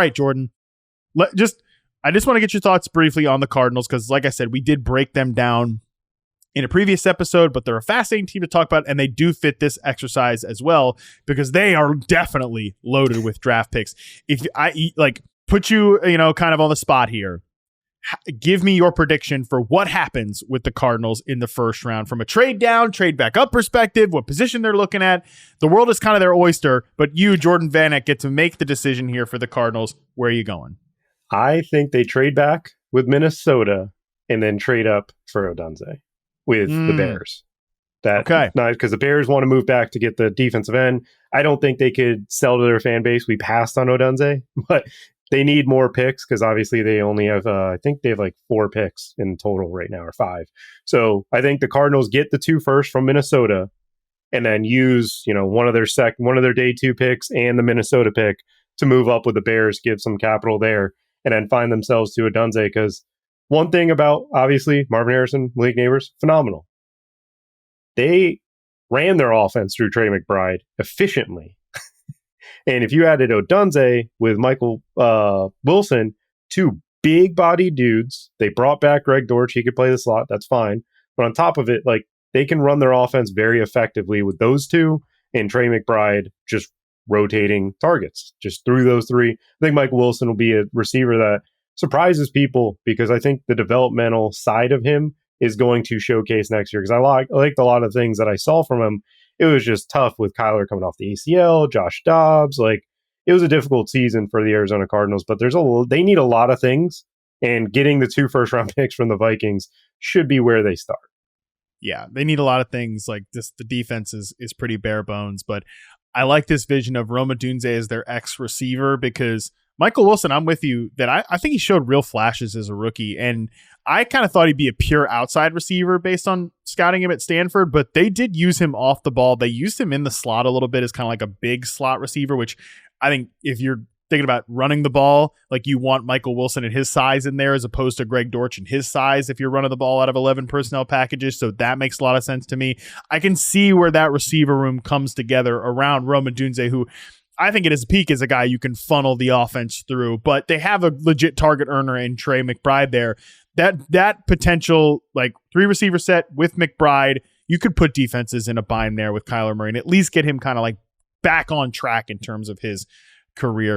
right, Jordan. I just want to get your thoughts briefly on the Cardinals because, like I said, we did break them down in a previous episode, but they're a fascinating team to talk about, and they do fit this exercise as well because they are definitely loaded with draft picks. If I put you, kind of on the spot here, give me your prediction for what happens with the Cardinals in the first round from a trade down, trade back up perspective, what position they're looking at. The world is kind of their oyster, but you, Jordan Vanek, get to make the decision here for the Cardinals. Where are you going? I think they trade back with Minnesota and then trade up for Odunze with the Bears. Okay. Because the Bears want to move back to get the defensive end. I don't think they could sell to their fan base. We passed on Odunze, but they need more picks because obviously they only have, I think they have like 4 picks in total right now or 5. So I think the Cardinals get the 2 first from Minnesota and then use, one of their day 2 picks and the Minnesota pick to move up with the Bears, give some capital there, and then find themselves to Odunze. Because one thing about, obviously, Marvin Harrison, Malik Neighbors, phenomenal. They ran their offense through Trey McBride efficiently. And if you added Odunze with Michael Wilson, 2 big-bodied dudes, they brought back Greg Dortch. He could play the slot. That's fine. But on top of it, they can run their offense very effectively with those 2 and Trey McBride just rotating targets just through those 3. I think Michael Wilson will be a receiver that surprises people because I think the developmental side of him is going to showcase next year because I liked a lot of things that I saw from him. It was just tough with Kyler coming off the ACL, Josh Dobbs. It was a difficult season for the Arizona Cardinals, but they need a lot of things, and getting the 2 first-round picks from the Vikings should be where they start. Yeah, they need a lot of things like this. The defense is pretty bare bones, but I like this vision of Rome Odunze as their ex-receiver because Michael Wilson, I'm with you that I think he showed real flashes as a rookie, and I kind of thought he'd be a pure outside receiver based on scouting him at Stanford, but they did use him off the ball. They used him in the slot a little bit as kind of like a big slot receiver, which I think if you're thinking about running the ball, you want Michael Wilson at his size in there as opposed to Greg Dortch and his size if you're running the ball out of 11 personnel packages. So that makes a lot of sense to me. I can see where that receiver room comes together around Rome Odunze, who I think at his peak is a guy you can funnel the offense through, but they have a legit target earner in Trey McBride there. That potential 3 receiver set with McBride, you could put defenses in a bind there with Kyler Murray and at least get him kind of back on track in terms of his career.